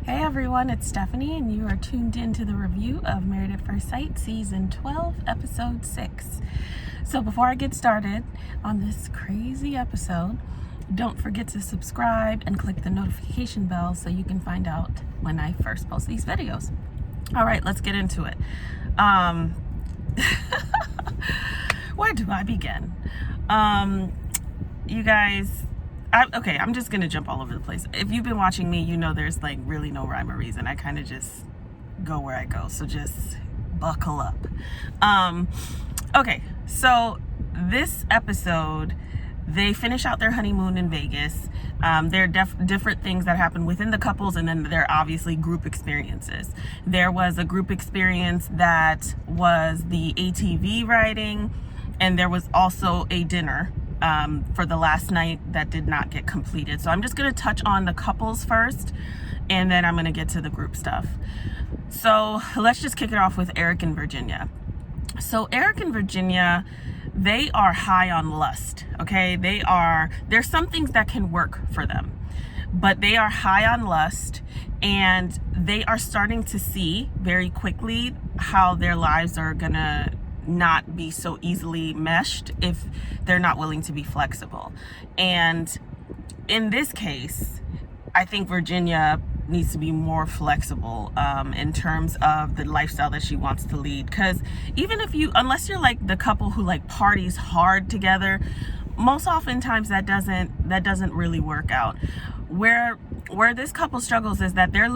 Hey everyone, it's Stephanie, and you are tuned into the review of Married at First Sight, Season 12, Episode 6. So before I get started on this crazy episode, don't forget to subscribe and click the notification bell so you can find out when I first post these videos. All right, let's get into it. Where do I begin? You guys... I'm just gonna jump all over the place. If you've been watching me, you know there's like really no rhyme or reason. I kind of just go where I go, so just buckle up. Okay, so this episode, they finish out their honeymoon in Vegas. There are different things that happen within the couples, and then there are obviously group experiences. There was a group experience that was the ATV riding, and there was also a dinner for the last night that did not get completed. So I'm just going to touch on the couples first, and then I'm going to get to the group stuff. So let's just kick it off with Eric and Virginia. So Eric and Virginia, they are high on lust, okay? There's some things that can work for them, but they are high on lust, and they are starting to see very quickly how their lives are going to not be so easily meshed if they're not willing to be flexible. And in this case, I think Virginia needs to be more flexible in terms of the lifestyle that she wants to lead. Because unless you're like the couple who like parties hard together, most oftentimes that doesn't really work out. Where this couple struggles is that they're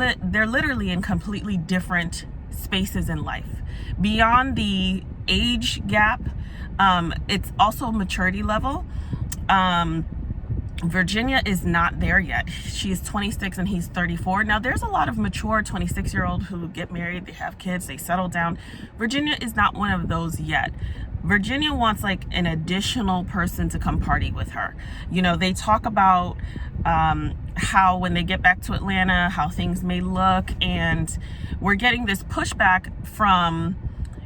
literally in completely different spaces in life. Beyond the age gap, it's also maturity level. Virginia is not there yet. She is 26 and he's 34. Now there's a lot of mature 26-year-olds who get married, they have kids, they settle down. Virginia is not one of those yet. Virginia wants like an additional person to come party with her. You know, they talk about how when they get back to Atlanta, how things may look, and we're getting this pushback from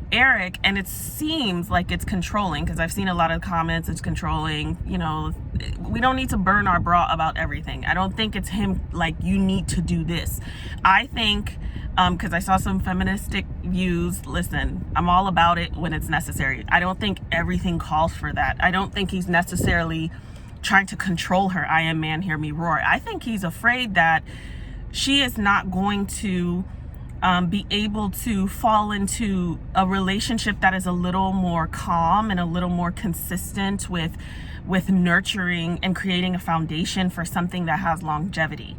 Eric, and it seems like it's controlling, because I've seen a lot of comments, it's controlling. You know, we don't need to burn our bra about everything. I don't think it's him like, you need to do this. I think, because I saw some feministic views, listen, I'm all about it when it's necessary. I don't think everything calls for that. I don't think he's necessarily trying to control her. I am man, hear me roar. I think he's afraid that she is not going to be able to fall into a relationship that is a little more calm and a little more consistent with nurturing and creating a foundation for something that has longevity.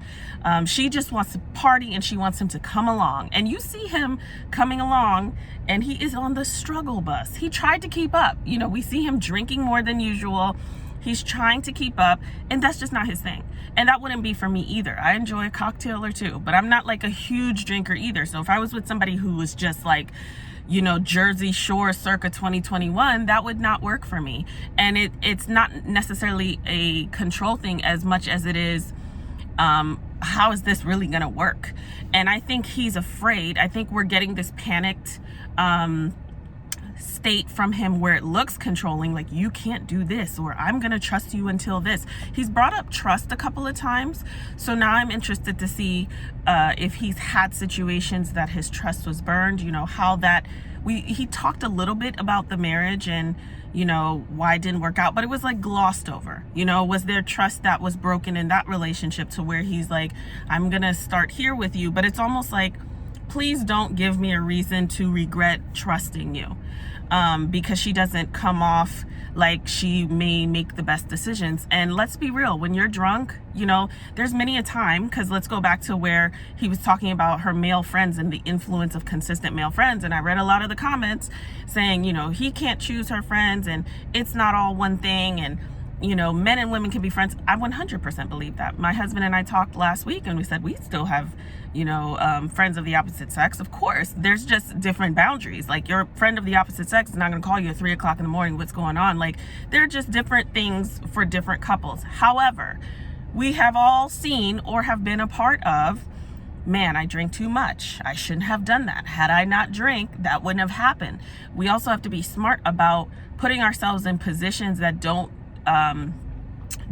She just wants to party, and she wants him to come along. And you see him coming along, and he is on the struggle bus. He tried to keep up. You know, we see him drinking more than usual. He's trying to keep up, and that's just not his thing. And that wouldn't be for me either. I enjoy a cocktail or two, but I'm not like a huge drinker either. So if I was with somebody who was just like, you know, Jersey Shore circa 2021, that would not work for me. And it's not necessarily a control thing as much as it is, how is this really gonna work? And I think he's afraid. I think we're getting this panicked state from him where it looks controlling, like you can't do this, or I'm gonna trust you until this. He's brought up trust a couple of times, so now I'm interested to see if he's had situations that his trust was burned. You know, how that he talked a little bit about the marriage and, you know, why it didn't work out, but it was like glossed over. You know, was there trust that was broken in that relationship to where he's like, I'm gonna start here with you, but it's almost like, please don't give me a reason to regret trusting you, because she doesn't come off like she may make the best decisions. And let's be real, when you're drunk, you know, there's many a time, because let's go back to where he was talking about her male friends and the influence of consistent male friends. And I read a lot of the comments saying, you know, he can't choose her friends, and it's not all one thing, and you know, men and women can be friends. I 100% believe that. My husband and I talked last week, and we said we still have, you know, friends of the opposite sex. Of course, there's just different boundaries. Like, your friend of the opposite sex is not going to call you at 3 o'clock in the morning, what's going on? Like, there are just different things for different couples. However, we have all seen or have been a part of, man, I drink too much. I shouldn't have done that. Had I not drank, that wouldn't have happened. We also have to be smart about putting ourselves in positions that don't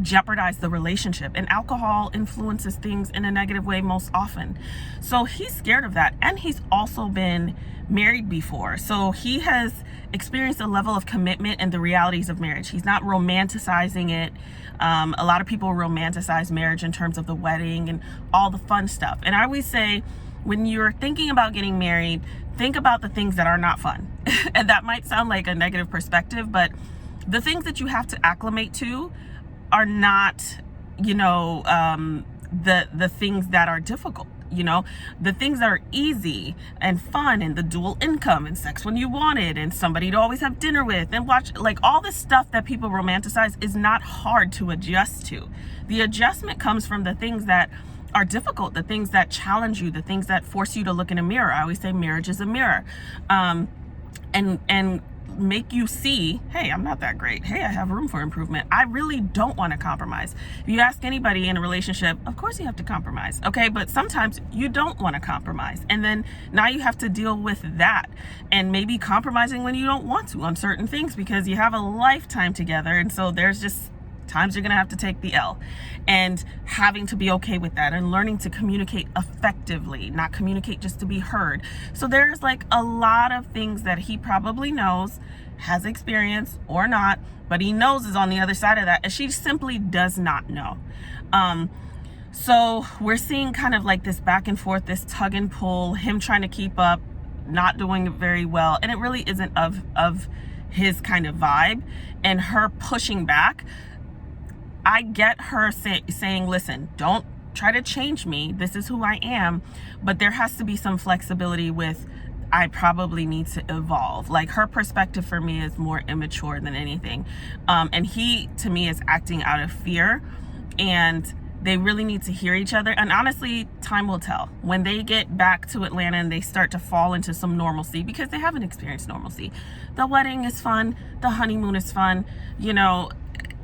jeopardize the relationship. And alcohol influences things in a negative way most often. So he's scared of that. And he's also been married before. So he has experienced a level of commitment and the realities of marriage. He's not romanticizing it. A lot of people romanticize marriage in terms of the wedding and all the fun stuff. And I always say, when you're thinking about getting married, think about the things that are not fun. And that might sound like a negative perspective, but the things that you have to acclimate to are not, the things that are difficult. The things that are easy and fun, and the dual income and sex when you want it, and somebody to always have dinner with and watch, like all this stuff that people romanticize is not hard to adjust to. The adjustment comes from the things that are difficult, the things that challenge you, the things that force you to look in a mirror. I always say marriage is a mirror, and make you see, hey, I'm not that great. Hey, I have room for improvement. I really don't want to compromise. If you ask anybody in a relationship, of course you have to compromise. Okay, but sometimes you don't want to compromise. And then now you have to deal with that, and maybe compromising when you don't want to on certain things because you have a lifetime together. And so there's just times you're going to have to take the L, and having to be okay with that, and learning to communicate effectively, not communicate just to be heard. So there's like a lot of things that he probably knows, has experience or not, but he knows is on the other side of that, and she simply does not know. So we're seeing kind of like this back and forth, this tug and pull, him trying to keep up, not doing it very well, and it really isn't of his kind of vibe, and her pushing back. I get her saying, listen, don't try to change me. This is who I am. But there has to be some flexibility with, I probably need to evolve. Like, her perspective for me is more immature than anything. And he, to me, is acting out of fear. And they really need to hear each other. And honestly, time will tell. When they get back to Atlanta and they start to fall into some normalcy, because they haven't experienced normalcy. The wedding is fun. The honeymoon is fun.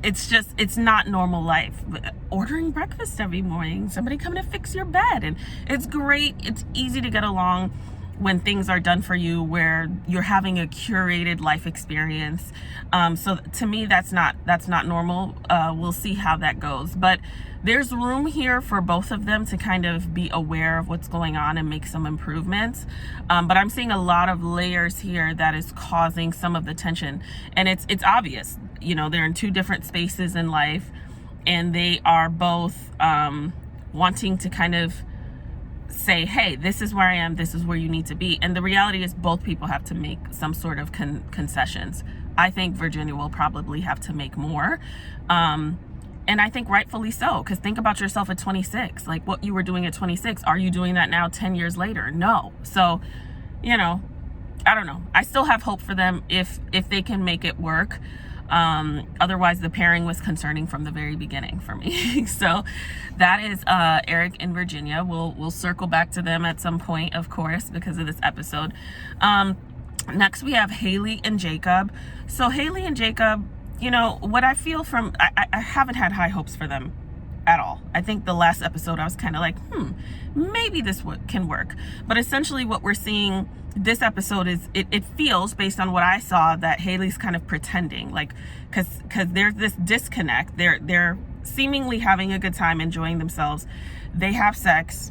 It's not normal life. Ordering breakfast every morning, somebody coming to fix your bed, and it's great. It's easy to get along when things are done for you, where you're having a curated life experience. So to me, that's not normal. We'll see how that goes, but there's room here for both of them to kind of be aware of what's going on and make some improvements. But I'm seeing a lot of layers here that is causing some of the tension, and it's obvious. They're in two different spaces in life, and they are both wanting to kind of say, hey, this is where I am, this is where you need to be. And the reality is both people have to make some sort of concessions. I think Virginia will probably have to make more. And I think rightfully so, because think about yourself at 26. Like, what you were doing at 26, are you doing that now 10 years later? No. So, I don't know. I still have hope for them if they can make it work. Otherwise, the pairing was concerning from the very beginning for me. So that is Eric and Virginia. We'll circle back to them at some point, of course, because of this episode. Next, we have Haley and Jacob. So Haley and Jacob, what I feel from, I haven't had high hopes for them at all. I think the last episode I was kind of like, maybe this can work. But essentially what we're seeing this episode is, it feels, based on what I saw, that Haley's kind of pretending, like, because there's this disconnect. They're seemingly having a good time, enjoying themselves. They have sex.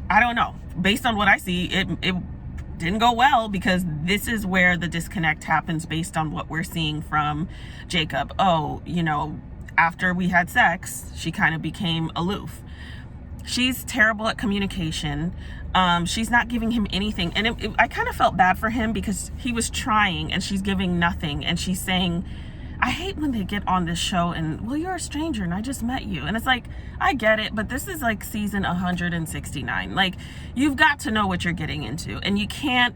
I don't know. Based on what I see, it didn't go well, because this is where the disconnect happens based on what we're seeing from Jacob. After we had sex, she kind of became aloof. She's terrible at communication. She's not giving him anything. And I kind of felt bad for him, because he was trying and she's giving nothing. And she's saying, I hate when they get on this show and, well, you're a stranger and I just met you. And it's like, I get it, but this is like season 169. Like, you've got to know what you're getting into, and you can't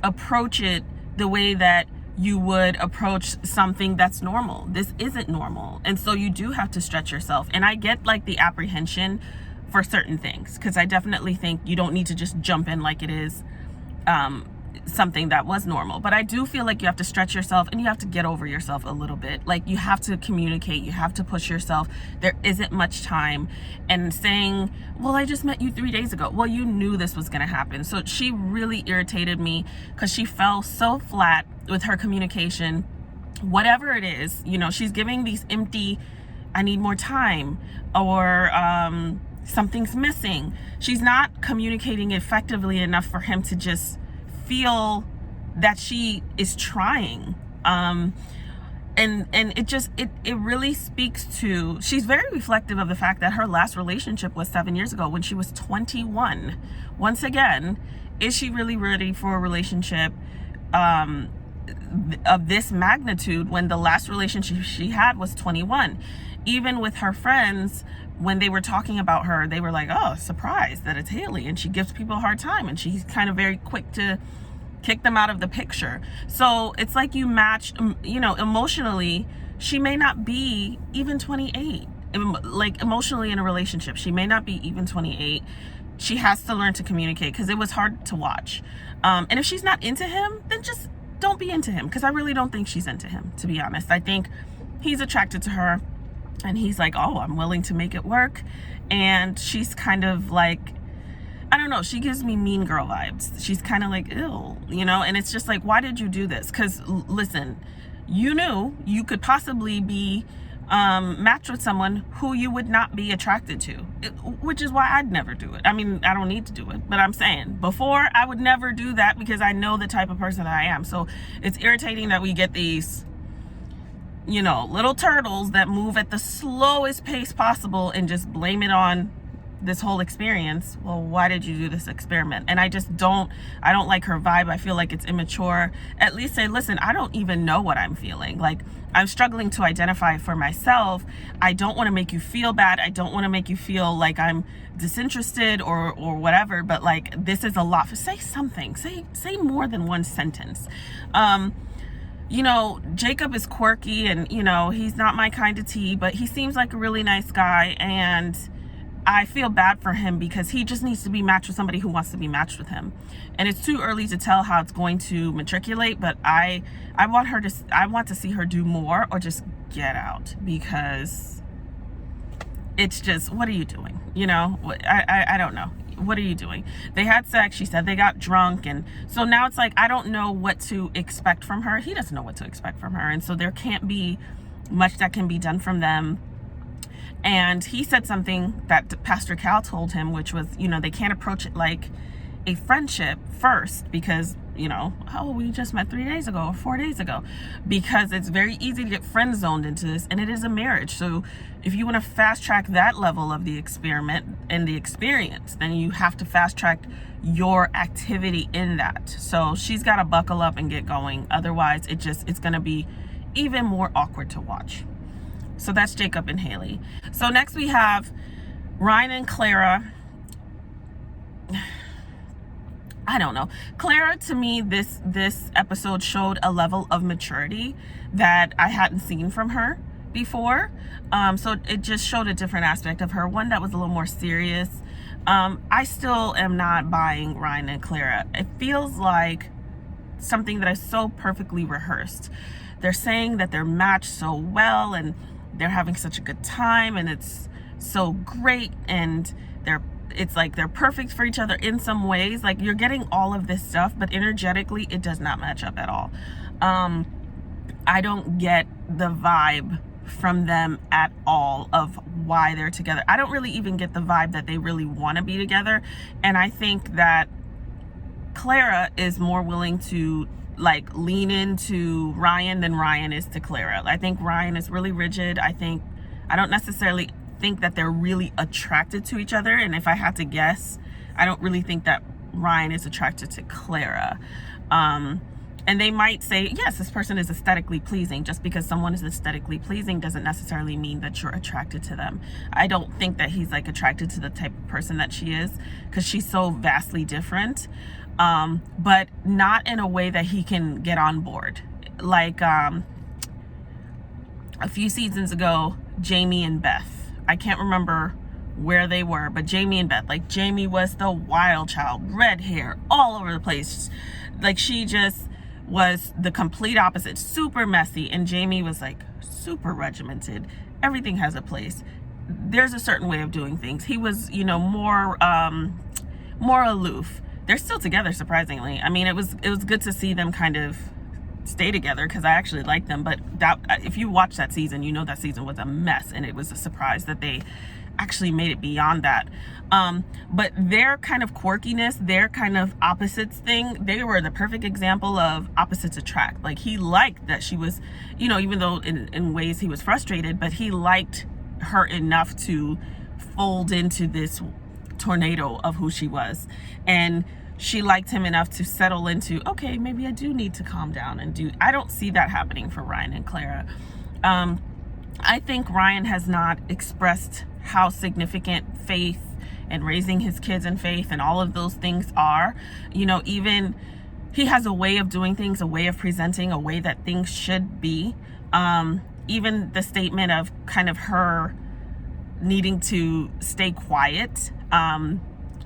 approach it the way that you would approach something that's normal. This isn't normal. And so you do have to stretch yourself. And I get like the apprehension for certain things, because I definitely think you don't need to just jump in like it is something that was normal. But I do feel like you have to stretch yourself, and you have to get over yourself a little bit. Like, you have to communicate, you have to push yourself. There isn't much time. And saying, well, I just met you 3 days ago. Well, you knew this was going to happen. So she really irritated me, because she fell so flat with her communication. Whatever it is, she's giving these empty I need more time, or something's missing. She's not communicating effectively enough for him to just feel that she is trying. And it really speaks to, she's very reflective of the fact that her last relationship was 7 years ago when she was 21. Once again, is she really ready for a relationship of this magnitude when the last relationship she had was 21? Even with her friends, when they were talking about her, they were like, oh, surprised that it's Haley, and she gives people a hard time, and she's kind of very quick to kick them out of the picture. So it's like you matched, emotionally, she may not be even 28. Like, emotionally in a relationship, she may not be even 28. She has to learn to communicate, because it was hard to watch. And if she's not into him, then just don't be into him, because I really don't think she's into him, to be honest. I think he's attracted to her, and he's like, oh, I'm willing to make it work. And she's kind of like, I don't know, she gives me mean girl vibes. She's kind of like, ew, and it's just like, why did you do this? Because listen, you knew you could possibly be matched with someone who you would not be attracted to, which is why I'd never do it. I mean, I don't need to do it, but I'm saying before, I would never do that, because I know the type of person I am. So it's irritating that we get these little turtles that move at the slowest pace possible and just blame it on this whole experience. Well, why did you do this experiment? And I don't like her vibe. I feel like it's immature. At least say, listen, I don't even know what I'm feeling. Like, I'm struggling to identify for myself. I don't want to make you feel bad. I don't want to make you feel like I'm disinterested or whatever, but like, this is a lot. Say something. Say more than one sentence. Jacob is quirky, and he's not my kind of tea, but he seems like a really nice guy, and I feel bad for him because he just needs to be matched with somebody who wants to be matched with him. And it's too early to tell how it's going to matriculate, but I want to see her do more or just get out, because it's just, what are you doing? I don't know. What are you doing? They had sex. She said they got drunk. And so now it's like, I don't know what to expect from her. He doesn't know what to expect from her. And so there can't be much that can be done from them. And he said something that Pastor Cal told him, which was, they can't approach it like a friendship first, because, oh, we just met 3 days ago or 4 days ago, because it's very easy to get friend zoned into this, and it is a marriage. So if you want to fast track that level of the experiment and the experience, then you have to fast track your activity in that. So she's got to buckle up and get going. Otherwise, it's going to be even more awkward to watch. So that's Jacob and Haley. So next we have Ryan and Clara. I don't know. Clara, to me, this episode showed a level of maturity that I hadn't seen from her before. So it just showed a different aspect of her, one that was a little more serious. I still am not buying Ryan and Clara. It feels like something that is so perfectly rehearsed. They're saying that they're matched so well, and they're having such a good time, and it's so great, and it's like they're perfect for each other in some ways. Like, you're getting all of this stuff, but energetically it does not match up at all. I don't get the vibe from them at all of why they're together. I don't really even get the vibe that they really want to be together. And I think that Clara is more willing to like lean into Ryan than Ryan is to Clara. I think Ryan is really rigid. I don't necessarily think that they're really attracted to each other. And if I had to guess, I don't really think that Ryan is attracted to Clara. And they might say, yes, this person is aesthetically pleasing. Just because someone is aesthetically pleasing doesn't necessarily mean that you're attracted to them. I don't think that he's like attracted to the type of person that she is, because she's so vastly different. But not in a way that he can get on board. Like a few seasons ago, Jamie and Beth. I can't remember where they were, but Jamie and Beth. Like, Jamie was the wild child, red hair, all over the place. Like, she just was the complete opposite, super messy. And Jamie was like super regimented. Everything has a place. There's a certain way of doing things. He was, more aloof. They're still together, surprisingly. I mean, it was good to see them kind of stay together because I actually like them. But that, if you watch that season, you know that season was a mess, and it was a surprise that they actually made it beyond that. But their kind of quirkiness, their kind of opposites thing, they were the perfect example of opposites attract. Like, he liked that she was, even though in ways he was frustrated, but he liked her enough to fold into this tornado of who she was. And she liked him enough to settle into, okay, maybe I do need to calm down and do. I don't see that happening for Ryan and Clara. I think Ryan has not expressed how significant faith and raising his kids in faith and all of those things are. Even he has a way of doing things, a way of presenting, a way that things should be. Even the statement of kind of her needing to stay quiet.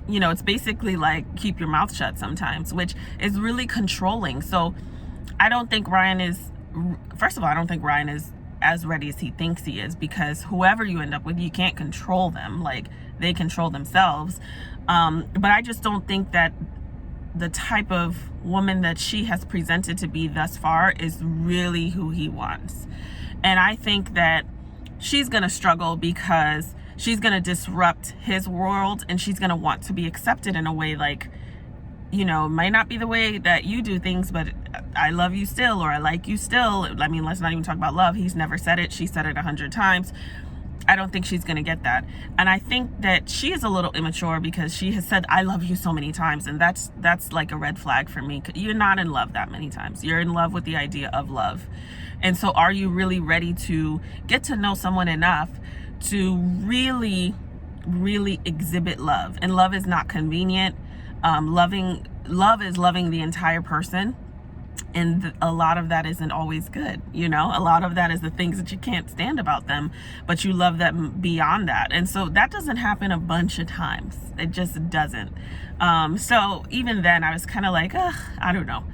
It's basically like, keep your mouth shut sometimes, which is really controlling. So I don't think Ryan is, first of all, I don't think Ryan is as ready as he thinks he is, because whoever you end up with, you can't control them. Like, they control themselves. But I just don't think that the type of woman that she has presented to be thus far is really who he wants. And I think that she's going to struggle because she's going to disrupt his world, and she's going to want to be accepted in a way like, might not be the way that you do things, but I love you still, or I like you still. I mean, let's not even talk about love. He's never said it. She said it 100 times. I don't think she's going to get that. And I think that she is a little immature because she has said, I love you so many times. And that's like a red flag for me. You're not in love that many times. You're in love with the idea of love. And so are you really ready to get to know someone enough to really, really exhibit love? And love is not convenient. Love is loving the entire person. And a lot of that isn't always good. A lot of that is the things that you can't stand about them, but you love them beyond that. And so that doesn't happen a bunch of times. It just doesn't. So even then I was kind of like, I don't know.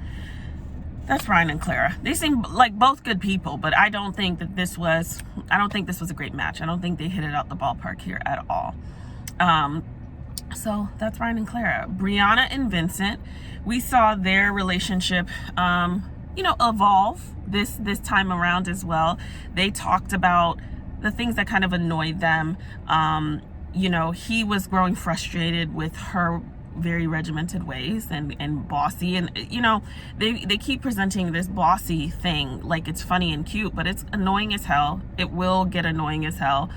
That's Brian and Clara. They seem like both good people, but I don't think this was a great match. I don't think they hit it out the ballpark here at all. So that's Brian and Clara. Brianna and Vincent, we saw their relationship, evolve this time around as well. They talked about the things that kind of annoyed them. He was growing frustrated with her very regimented ways and bossy, and they keep presenting this bossy thing like it's funny and cute, but it's annoying as hell. It will get annoying as hell.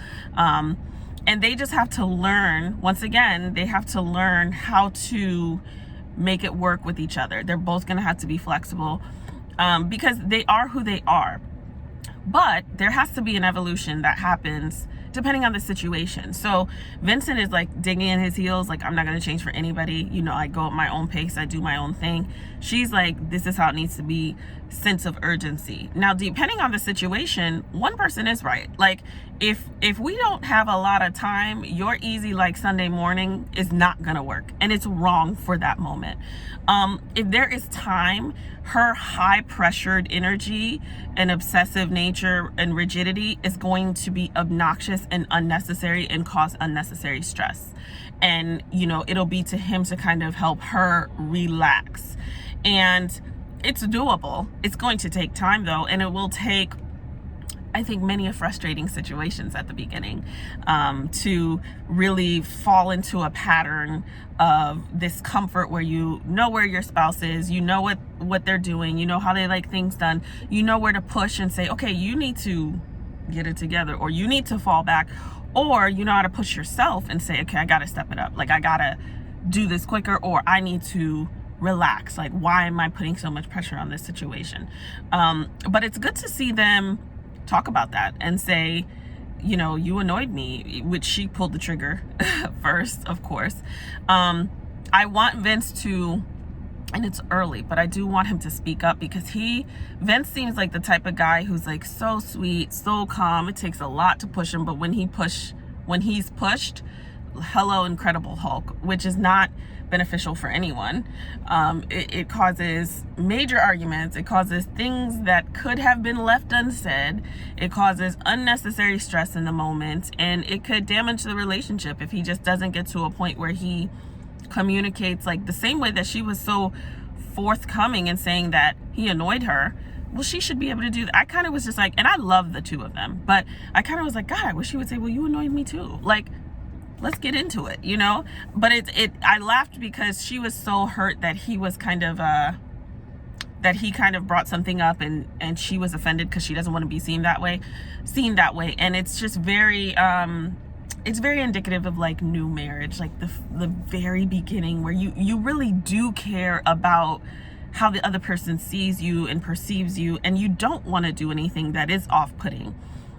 And they just have to learn, once again, they have to learn how to make it work with each other. They're both going to have to be flexible because they are who they are. But there has to be an evolution that happens depending on the situation. So Vincent is like digging in his heels, like, I'm not going to change for anybody. I go at my own pace. I do my own thing. She's like, this is how it needs to be, sense of urgency. Now, depending on the situation, one person is right. Like, if we don't have a lot of time, your easy like Sunday morning is not going to work, and it's wrong for that moment. If there is time, her high pressured energy and obsessive nature and rigidity is going to be obnoxious and unnecessary and cause unnecessary stress. And, it'll be to him to kind of help her relax. And it's doable. It's going to take time though. And it will take, I think, many frustrating situations at the beginning to really fall into a pattern of discomfort where you know where your spouse is, you know what they're doing, you know how they like things done, you know where to push and say, okay, you need to get it together, or you need to fall back, or you know how to push yourself and say, okay, I got to step it up. Like, I got to do this quicker, or I need to relax. Like, why am I putting so much pressure on this situation? But it's good to see them talk about that and say, you annoyed me, which she pulled the trigger first, of course. I want Vince to, and it's early, but I do want him to speak up, because Vince seems like the type of guy who's like so sweet, so calm. It takes a lot to push him, but when he's pushed, hello, Incredible Hulk, which is not beneficial for anyone. It causes major arguments. It causes things that could have been left unsaid. It causes unnecessary stress in the moment, and it could damage the relationship if he just doesn't get to a point where he communicates, like the same way that she was so forthcoming in saying that he annoyed her. well, she should be able to do that. I kind of was just like, and I love the two of them, but I kind of was like, God, I wish he would say, well, you annoyed me too. Like, let's get into it, you know? But I laughed because she was so hurt that he was kind of, that he kind of brought something up, and she was offended because she doesn't want to be seen that way. And it's just very, it's very indicative of like new marriage, like the very beginning, where you really do care about how the other person sees you and perceives you, and you don't want to do anything that is off-putting.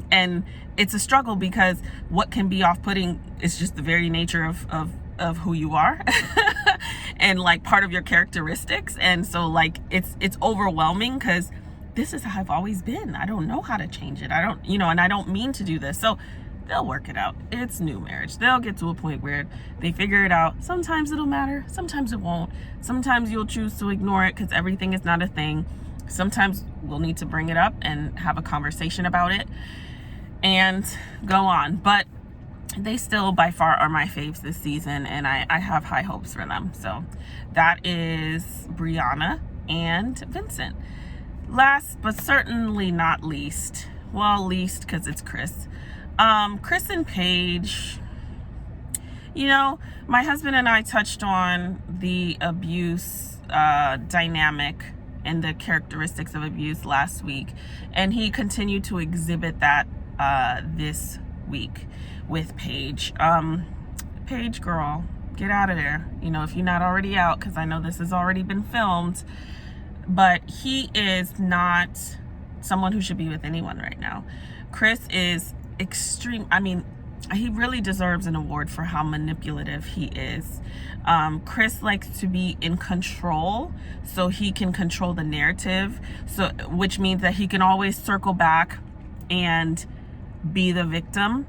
And it's a struggle because what can be off-putting is just the very nature of who you are and like part of your characteristics. And so like it's overwhelming because this is how I've always been. I don't know how to change it. I don't, you know, and I don't mean to do this. So they'll work it out. It's new marriage. They'll get to a point where they figure it out. Sometimes it'll matter. Sometimes it won't. Sometimes you'll choose to ignore it because everything is not a thing. Sometimes we'll need to bring it up and have a conversation about it and go on. But they still by far are my faves this season, and I have high hopes for them. So that is Brianna and Vincent. Last but certainly not least, well, least because it's Chris. Chris and Paige, you know, my husband and I touched on the abuse dynamic and the characteristics of abuse last week, and he continued to exhibit that this week with Paige. Paige, girl, get out of there, you know, if you're not already out, because I know this has already been filmed. But he is not someone who should be with anyone right now. Chris is extreme. I mean, he really deserves an award for how manipulative he is. Chris likes to be in control so he can control the narrative, so which means that he can always circle back and be the victim,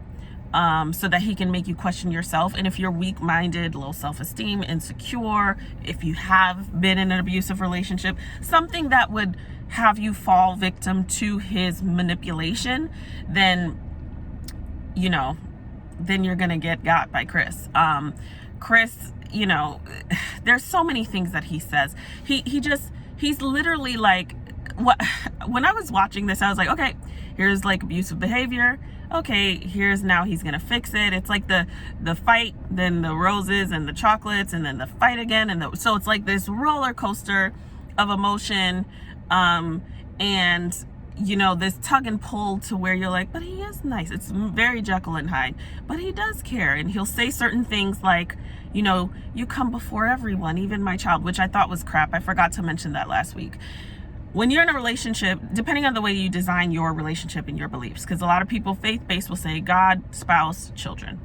so that he can make you question yourself. And if you're weak-minded, low self-esteem, insecure, if you have been in an abusive relationship, something that would have you fall victim to his manipulation, then, you know, then you're gonna get got by Chris. Chris, you know, there's so many things that he says. He's literally like, what, when I was watching this, I was like, okay, here's like abusive behavior. Okay, here's now he's gonna fix it. It's like the fight, then the roses and the chocolates, and then the fight again, and so it's like this roller coaster of emotion, and you know, this tug and pull to where you're like, but he is nice. It's very Jekyll and Hyde, but he does care, and he'll say certain things like, you know, you come before everyone, even my child, which I thought was crap. I forgot to mention that last week. When you're in a relationship, depending on the way you design your relationship and your beliefs, because a lot of people faith-based will say God, spouse, children.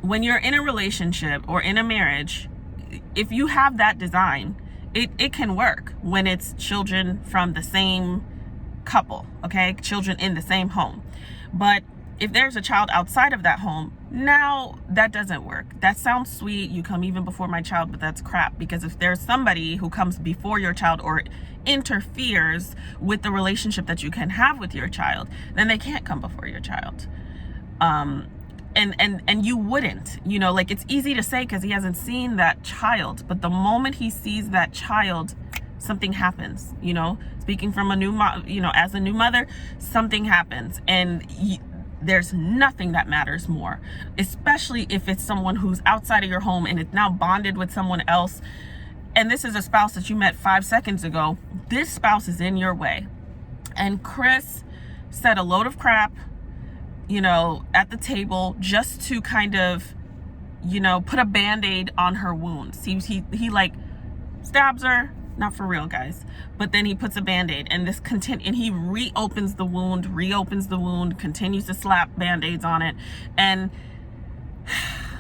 When you're in a relationship or in a marriage, if you have that design, it can work when it's children from the same couple, okay? Children in the same home. But if there's a child outside of that home, now that doesn't work. That sounds sweet. You come even before my child, but that's crap, because if there's somebody who comes before your child or interferes with the relationship that you can have with your child, then they can't come before your child. And you wouldn't, you know, like, it's easy to say because he hasn't seen that child, but the moment he sees that child, something happens, you know. Speaking from a new you know, as a new mother, something happens, and there's nothing that matters more, especially if it's someone who's outside of your home and it's now bonded with someone else. And this is a spouse that you met 5 seconds ago. This spouse is in your way. And Chris said a load of crap, you know, at the table, just to kind of, you know, put a Band-Aid on her wounds. He like stabs her, not for real, guys, but then he puts a Band-Aid, and and he reopens the wound, continues to slap Band-Aids on it. And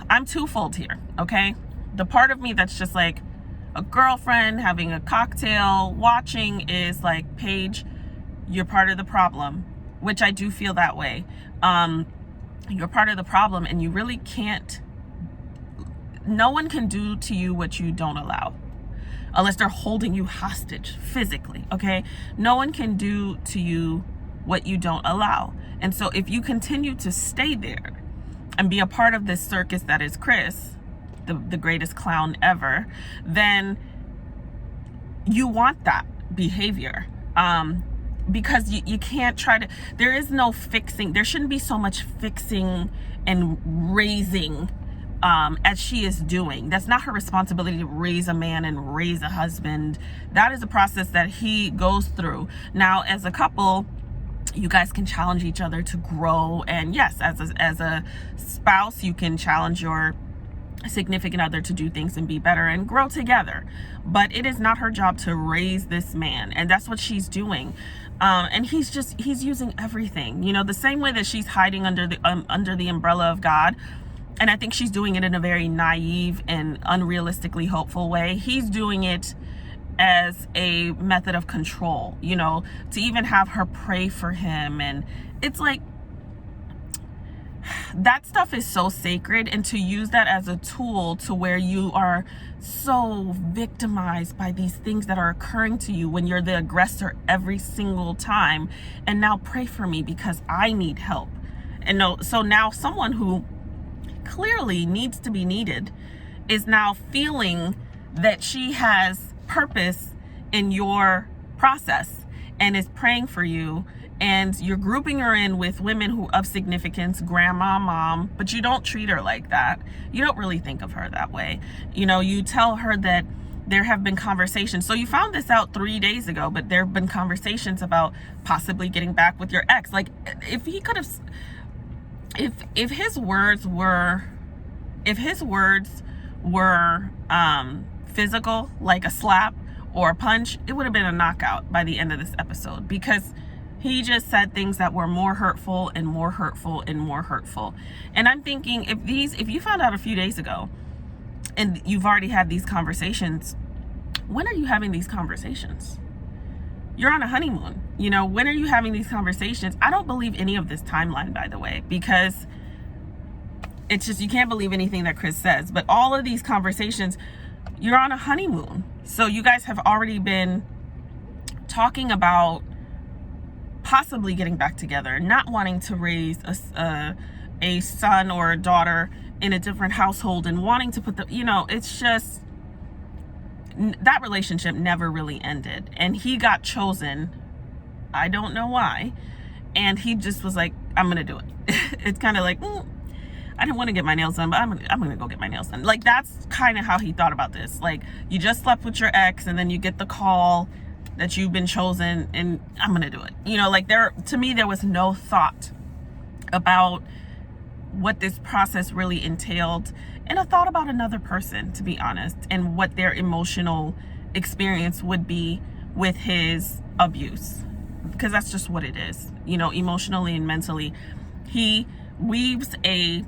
I'm twofold here, okay? The part of me that's just like a girlfriend having a cocktail watching is like, Paige, you're part of the problem, which I do feel that way. You're part of the problem, and you really can't, no one can do to you what you don't allow, unless they're holding you hostage physically, okay? No one can do to you what you don't allow. And so if you continue to stay there and be a part of this circus that is Chris, the greatest clown ever, then you want that behavior. Because you can't try to, there is no fixing. There shouldn't be so much fixing and raising as she is doing. That's not her responsibility to raise a man and raise a husband. That is a process that he goes through. Now, as a couple, you guys can challenge each other to grow. And yes, as a spouse, you can challenge your significant other to do things and be better and grow together. But it is not her job to raise this man. And that's what she's doing. And he's using everything, you know, the same way that she's hiding under the umbrella of God. And I think she's doing it in a very naive and unrealistically hopeful way. He's doing it as a method of control, you know, to even have her pray for him. And it's like, that stuff is so sacred, and to use that as a tool to where you are so victimized by these things that are occurring to you when you're the aggressor every single time. And now pray for me because I need help. And no, so now someone who clearly needs to be needed is now feeling that she has purpose in your process and is praying for you. And you're grouping her in with women who of significance, grandma, mom, but you don't treat her like that. You don't really think of her that way. You know, you tell her that there have been conversations. So you found this out 3 days ago, but there have been conversations about possibly getting back with your ex. Like, if he could have, if his words were physical, like a slap or a punch, it would have been a knockout by the end of this episode, because he just said things that were more hurtful and more hurtful and more hurtful. And I'm thinking, if you found out a few days ago and you've already had these conversations, when are you having these conversations? You're on a honeymoon. You know, when are you having these conversations? I don't believe any of this timeline, by the way, because it's just, you can't believe anything that Chris says. But all of these conversations, you're on a honeymoon. So you guys have already been talking about possibly getting back together, not wanting to raise a son or a daughter in a different household, and wanting to put the, you know, it's just, that relationship never really ended. And he got chosen, I don't know why, and he just was like, I'm gonna do it. It's kind of like, I didn't want to get my nails done, but I'm gonna go get my nails done. Like, that's kind of how he thought about this. Like, you just slept with your ex and then you get the call that you've been chosen, and I'm gonna do it. You know, like, to me, there was no thought about what this process really entailed, and a thought about another person, to be honest, and what their emotional experience would be with his abuse, because that's just what it is, you know, emotionally and mentally. He weaves a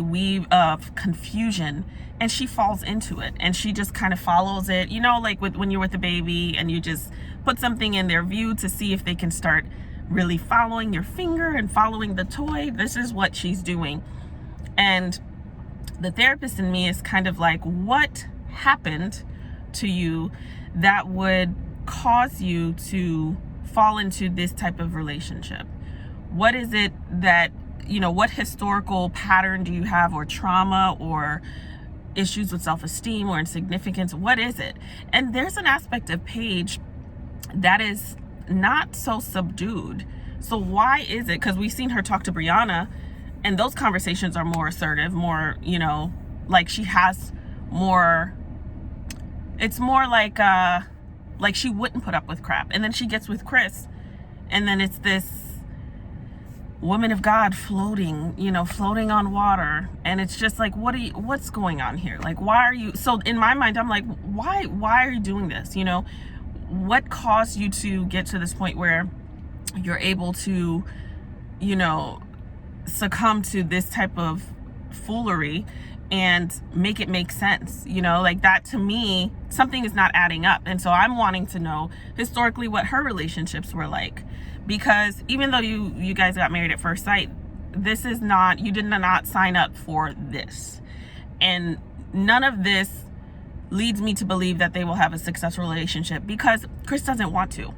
weave of confusion, and she falls into it, and she just kind of follows it, you know, like when you're with a baby and you just put something in their view to see if they can start really following your finger and following the toy. This is what she's doing. And the therapist in me is kind of like, what happened to you that would cause you to fall into this type of relationship? What is it that, you know, what historical pattern do you have, or trauma, or issues with self-esteem or insignificance? What is it? And there's an aspect of Paige that is not so subdued. So why is it? Because we've seen her talk to Brianna, and those conversations are more assertive, more, you know, like she has more, it's more like she wouldn't put up with crap. And then she gets with Chris, and then it's this woman of God floating, you know, floating on water. And it's just like, what's going on here? Like, why are you, so in my mind, I'm like, why are you doing this? You know, what caused you to get to this point where you're able to, you know, succumb to this type of foolery and make it make sense? You know, like, that to me, something is not adding up. And so I'm wanting to know historically what her relationships were like. Because even though you guys got married at first sight, this is not, you did not sign up for this. And none of this leads me to believe that they will have a successful relationship, because Chris doesn't want to.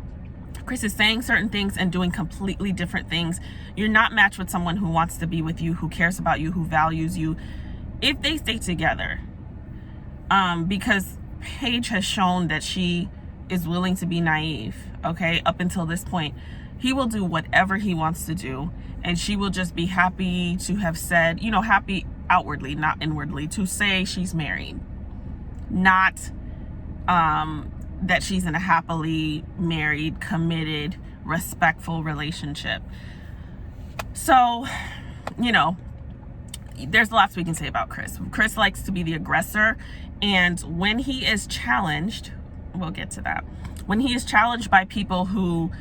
Chris is saying certain things and doing completely different things. You're not matched with someone who wants to be with you, who cares about you, who values you, if they stay together. Because Paige has shown that she is willing to be naive, okay, up until this point. He will do whatever he wants to do, and she will just be happy to have said, you know, happy outwardly, not inwardly, to say she's married. Not that she's in a happily married, committed, respectful relationship. So, you know, there's lots we can say about Chris. Chris likes to be the aggressor, and when he is challenged, we'll get to that. When he is challenged by people who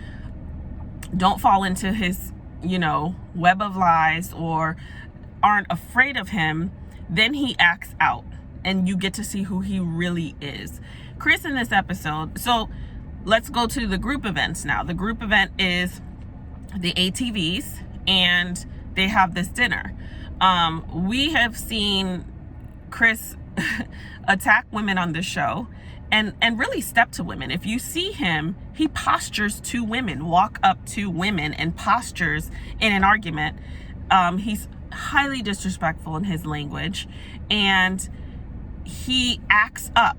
don't fall into his, you know, web of lies or aren't afraid of him, then he acts out, and you get to see who he really is. Chris in this episode, so let's go to the group events now. The group event is the ATVs, and they have this dinner. We have seen Chris attack women on this show and really step to women. If you see him, he postures to women, walk up to women and postures in an argument. He's highly disrespectful in his language, and he acts up.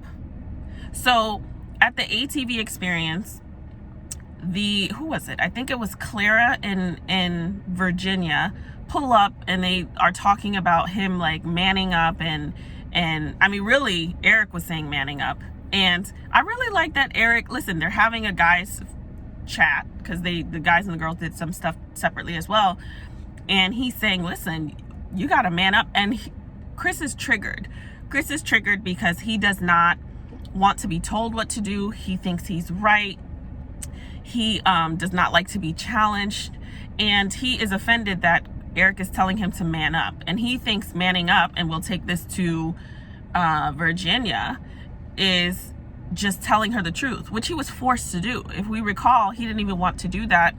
So at the ATV experience, who was it? I think it was Clara and Virginia pull up, and they are talking about him like manning up, and I mean, really, Eric was saying manning up. And I really like that Eric, listen, they're having a guys chat, because the guys and the girls did some stuff separately as well, and he's saying, listen, you gotta man up. And Chris is triggered because he does not want to be told what to do. He thinks he's right. He does not like to be challenged, and he is offended that Eric is telling him to man up, and he thinks manning up, and we'll take this to Virginia, is just telling her the truth, which he was forced to do. If we recall, he didn't even want to do that,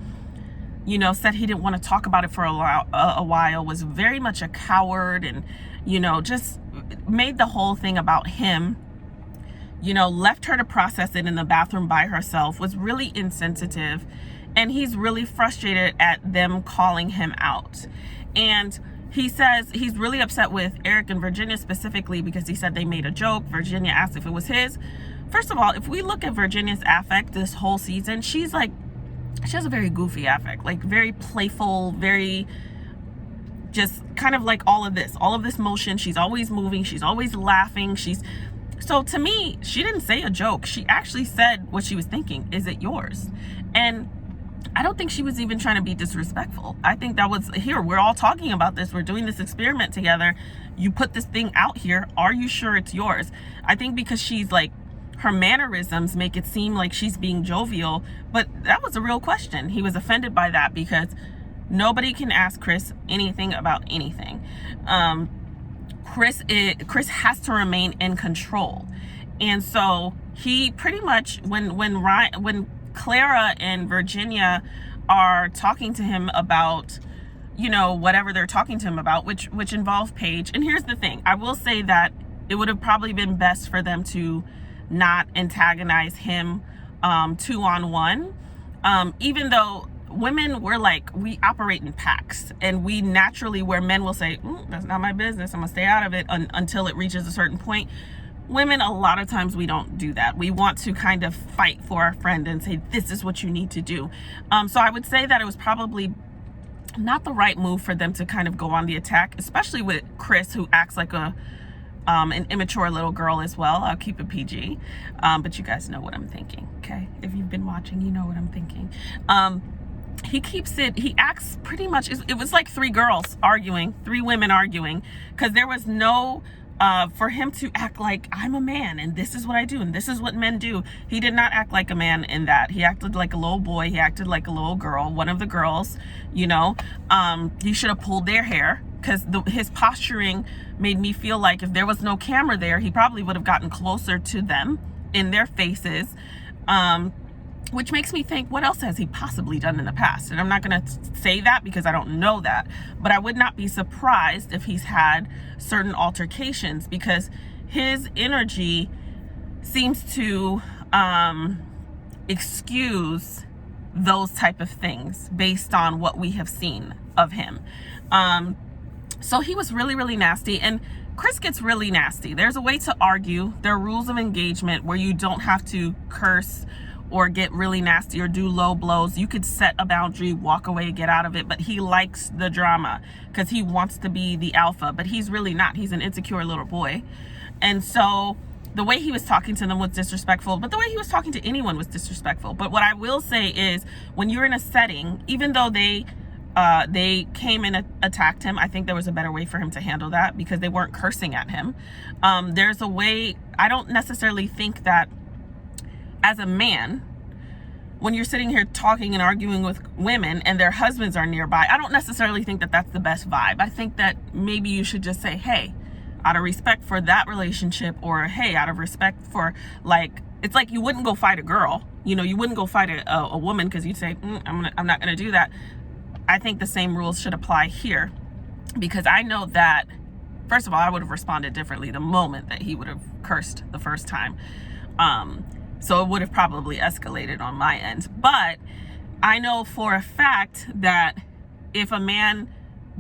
you know, said he didn't want to talk about it for a while, was very much a coward, and, you know, just made the whole thing about him, you know, left her to process it in the bathroom by herself, was really insensitive. And he's really frustrated at them calling him out. And he says he's really upset with Eric and Virginia specifically because he said they made a joke. Virginia asked if it was his. First of all, if we look at Virginia's affect this whole season, she has a very goofy affect, like very playful, very just kind of like all of this motion. She's always moving. She's always laughing. So to me, she didn't say a joke. She actually said what she was thinking. Is it yours? And I don't think she was even trying to be disrespectful. I think that was, here, we're all talking about this. We're doing this experiment together. You put this thing out here. Are you sure it's yours? I think because she's like, her mannerisms make it seem like she's being jovial, but that was a real question. He was offended by that because nobody can ask Chris anything about anything. Chris has to remain in control. And so he pretty much, when Clara and Virginia are talking to him about, you know, whatever they're talking to him about, which involve Paige. And here's the thing, I will say that it would have probably been best for them to not antagonize him 2-on-1, even though women, we operate in packs, and we naturally, where men will say, that's not my business, I'm gonna stay out of it until it reaches a certain point. Women, a lot of times we don't do that. We want to kind of fight for our friend and say, this is what you need to do. So I would say that it was probably not the right move for them to kind of go on the attack, especially with Chris, who acts like an immature little girl as well. I'll keep it PG. But you guys know what I'm thinking, okay? If you've been watching, you know what I'm thinking. He acts pretty much, it was like three women arguing, because there was no, for him to act like, I'm a man and this is what I do and this is what men do. He did not act like a man in that. He acted like a little boy. He acted like a little girl, one of the girls, you know. He should have pulled their hair, because his posturing made me feel like if there was no camera there, he probably would have gotten closer to them in their faces. Which makes me think, what else has he possibly done in the past? And I'm not going to say that because I don't know that, but I would not be surprised if he's had certain altercations, because his energy seems to excuse those type of things based on what we have seen of him. So he was really, really nasty, and Chris gets really nasty. There's a way to argue. There are rules of engagement where you don't have to curse or get really nasty or do low blows. You could set a boundary, walk away, get out of it, but he likes the drama because he wants to be the alpha, but he's really not. He's an insecure little boy. And so the way he was talking to them was disrespectful, but the way he was talking to anyone was disrespectful. But what I will say is, when you're in a setting, even though they came and attacked him, I think there was a better way for him to handle that, because they weren't cursing at him. There's a way. I don't necessarily think that as a man, when you're sitting here talking and arguing with women and their husbands are nearby, I don't necessarily think that that's the best vibe. I think that maybe you should just say, hey, out of respect for that relationship, or hey, out of respect for, like, it's like you wouldn't go fight a girl, you know, you wouldn't go fight a woman because you'd say, I'm not gonna do that. I think the same rules should apply here, because I know that, first of all, I would have responded differently the moment that he would have cursed the first time. So it would have probably escalated on my end. But I know for a fact that if a man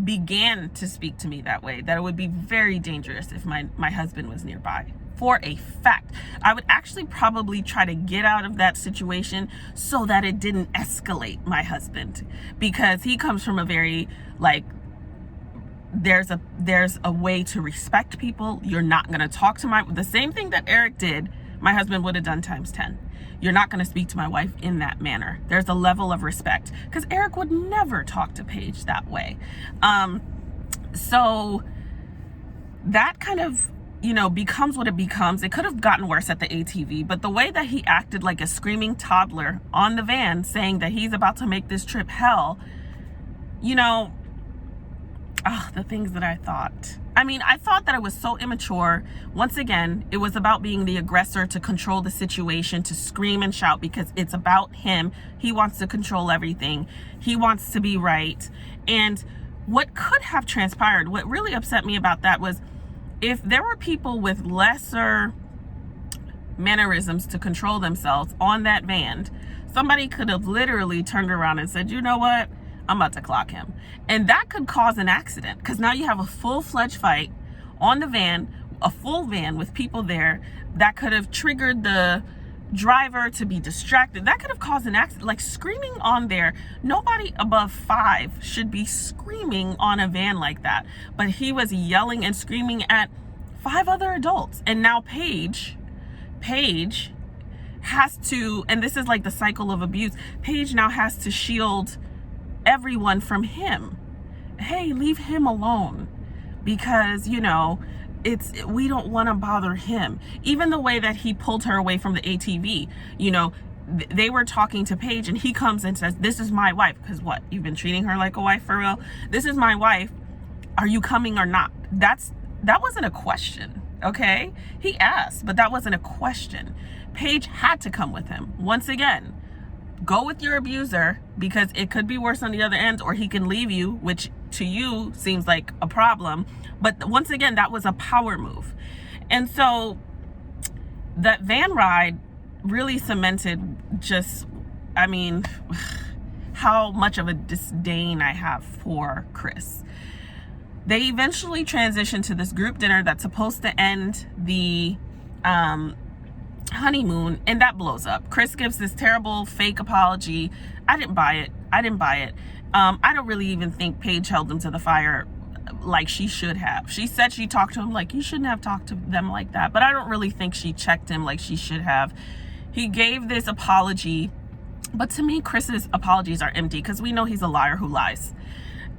began to speak to me that way, that it would be very dangerous if my husband was nearby. For a fact, I would actually probably try to get out of that situation so that it didn't escalate my husband, because he comes from a very, like, there's a way to respect people. You're not going to talk to the same thing that Eric did, my husband would have done times 10. You're not going to speak to my wife in that manner. There's a level of respect, because Eric would never talk to Paige that way. So that kind of, you know, becomes what it becomes. It could have gotten worse at the ATV, but the way that he acted like a screaming toddler on the van, saying that he's about to make this trip hell, you know, the things that I thought. I mean, I thought that it was so immature. Once again, it was about being the aggressor, to control the situation, to scream and shout, because it's about him. He wants to control everything. He wants to be right. And what could have transpired, what really upset me about that was, if there were people with lesser mannerisms to control themselves on that van, somebody could have literally turned around and said, you know what? I'm about to clock him. And that could cause an accident, because now you have a full-fledged fight on the van, a full van with people there, that could have triggered the driver to be distracted. That could have caused an accident. Like, screaming on there, nobody above 5 should be screaming on a van like that. But he was yelling and screaming at 5 other adults. And now Paige has to, and this is like the cycle of abuse, Paige now has to shield everyone from him. Hey, leave him alone, because, you know, we don't want to bother him. Even the way that he pulled her away from the ATV, you know, they were talking to Paige, and he comes and says, this is my wife. Because what, you've been treating her like a wife for real? This is my wife. Are you coming or not? That wasn't a question. Okay, he asked, but that wasn't a question. Paige had to come with him. Once again, go with your abuser, because it could be worse on the other end, or he can leave you, which to you seems like a problem. But once again, that was a power move. And so that van ride really cemented just, I mean, how much of a disdain I have for Chris. They eventually transitioned to this group dinner that's supposed to end the honeymoon, and that blows up. Chris gives this terrible fake apology. I didn't buy it. I don't really even think Paige held them to the fire like she should have. She said she talked to him like, you shouldn't have talked to them like that, but I don't really think she checked him like she should have. He gave this apology, but to me, Chris's apologies are empty, because we know he's a liar who lies.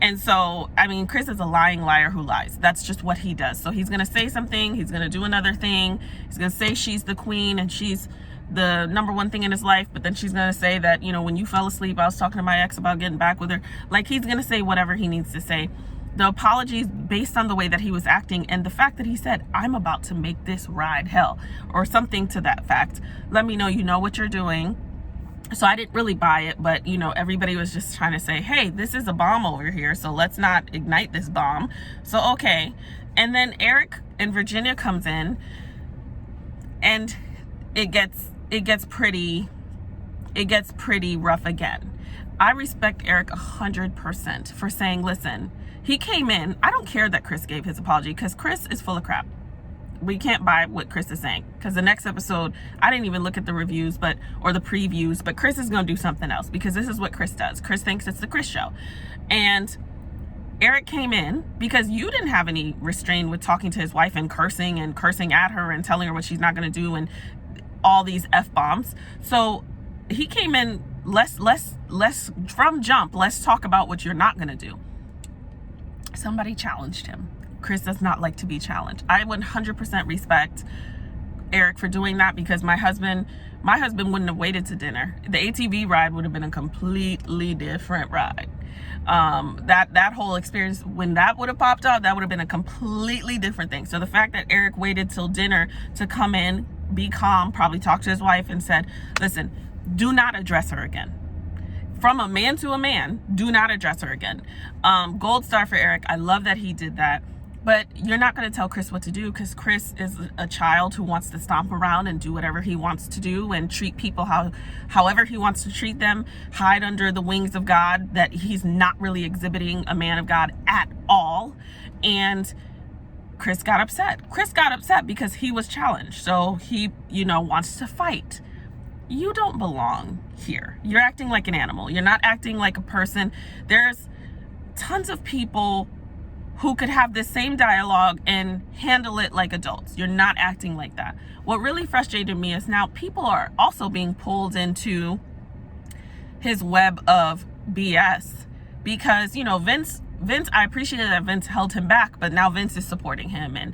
And so, I mean, Chris is a lying liar who lies. That's just what he does. So he's going to say something, he's going to do another thing. He's going to say she's the queen and she's the number one thing in his life, but then she's going to say that, you know, when you fell asleep, I was talking to my ex about getting back with her. Like, he's going to say whatever he needs to say. The apologies based on the way that he was acting, and the fact that he said, I'm about to make this ride hell, or something to that fact. Let me know you know what you're doing. So I didn't really buy it, but, you know, everybody was just trying to say, hey, this is a bomb over here, so let's not ignite this bomb. So, okay. And then Eric and Virginia comes in, and it gets pretty rough again. I respect Eric 100% for saying, listen, he came in. I don't care that Chris gave his apology, because Chris is full of crap. We can't buy what Chris is saying, because the next episode, I didn't even look at the reviews, or the previews, but Chris is going to do something else, because this is what Chris does. Chris thinks it's the Chris show. And Eric came in because you didn't have any restraint with talking to his wife and cursing at her and telling her what she's not going to do and all these F-bombs. So he came in less from jump. Let's talk about what you're not going to do. Somebody challenged him. Chris does not like to be challenged. I 100% respect Eric for doing that, because my husband wouldn't have waited to dinner. The ATV ride would have been a completely different ride. That whole experience, when that would have popped up, that would have been a completely different thing. So the fact that Eric waited till dinner to come in, be calm, probably talk to his wife and said, listen, do not address her again. From a man to a man, do not address her again. Gold star for Eric. I love that he did that. But you're not going to tell Chris what to do, because Chris is a child who wants to stomp around and do whatever he wants to do and treat people however he wants to treat them, hide under the wings of God, that he's not really exhibiting a man of God at all. And Chris got upset. Chris got upset because he was challenged. So he, wants to fight. You don't belong here. You're acting like an animal. You're not acting like a person. There's tons of people who could have the same dialogue and handle it like adults. You're not acting like that. What really frustrated me is now people are also being pulled into his web of BS, because, Vince, I appreciated that Vince held him back, but now Vince is supporting him, and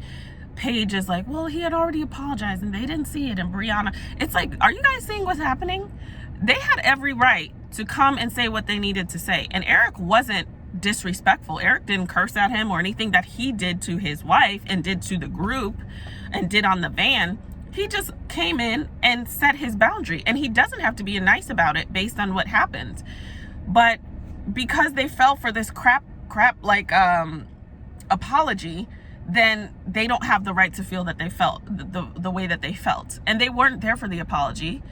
Paige is like, well, he had already apologized and they didn't see it, and Brianna, it's like, are you guys seeing what's happening? They had every right to come and say what they needed to say, and Eric wasn't disrespectful. Eric didn't curse at him or anything that he did to his wife and did to the group and did on the van. He just came in and set his boundary, and he doesn't have to be nice about it based on what happened. But because they fell for this crap like apology, then they don't have the right to feel that they felt the way that they felt. And they weren't there for the apology,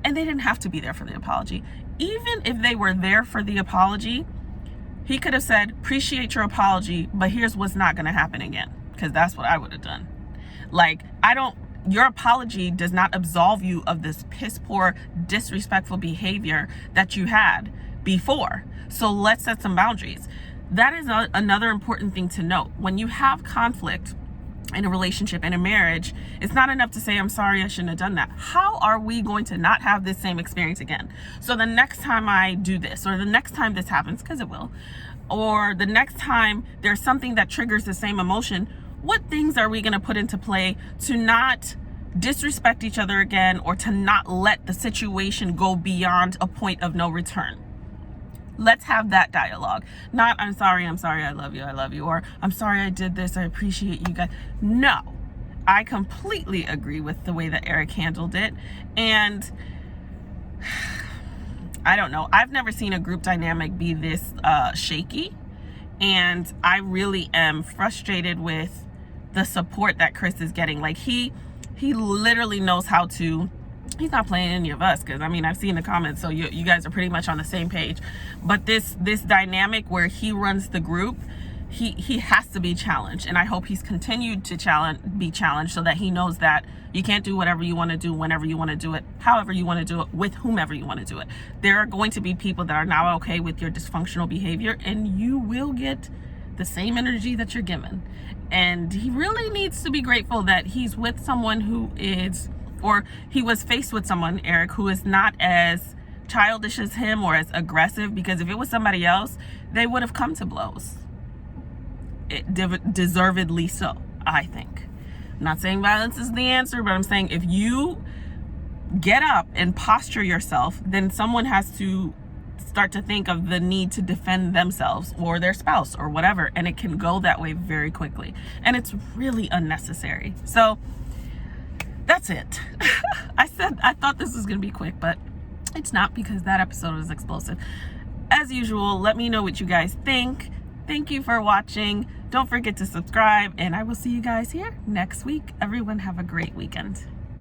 and they didn't have to be there for the apology. Even if they were there for the apology, he could have said, appreciate your apology, but here's what's not going to happen again. Because that's what I would have done. Like, your apology does not absolve you of this piss poor, disrespectful behavior that you had before. So let's set some boundaries. That is another important thing to note. When you have conflict in a relationship, in a marriage, it's not enough to say, I'm sorry, I shouldn't have done that. How are we going to not have this same experience again? So the next time I do this, or the next time this happens, because it will, or the next time there's something that triggers the same emotion, what things are we going to put into play to not disrespect each other again, or to not let the situation go beyond a point of no return? Let's have that dialogue. Not, I'm sorry, I love you, or I'm sorry I did this, I appreciate you guys. No, I completely agree with the way that Eric handled it. And I don't know, I've never seen a group dynamic be this shaky. And I really am frustrated with the support that Chris is getting. Like, he literally knows how to, he's not playing any of us, because I've seen the comments, so you guys are pretty much on the same page. But this dynamic where he runs the group, he has to be challenged, and I hope he's continued to be challenged, so that he knows that you can't do whatever you want to do, whenever you want to do it, however you want to do it, with whomever you want to do it. There are going to be people that are not okay with your dysfunctional behavior, and you will get the same energy that you're given. And he really needs to be grateful that he's with someone who is, or he was faced with someone, Eric, who is not as childish as him or as aggressive, because if it was somebody else, they would have come to blows. Deservedly so, I think. I'm not saying violence is the answer, but I'm saying if you get up and posture yourself, then someone has to start to think of the need to defend themselves or their spouse or whatever, and it can go that way very quickly, and it's really unnecessary. So that's it. I thought this was gonna be quick, but it's not, because that episode was explosive. As usual, let me know what you guys think. Thank you for watching. Don't forget to subscribe, and I will see you guys here next week. Everyone have a great weekend.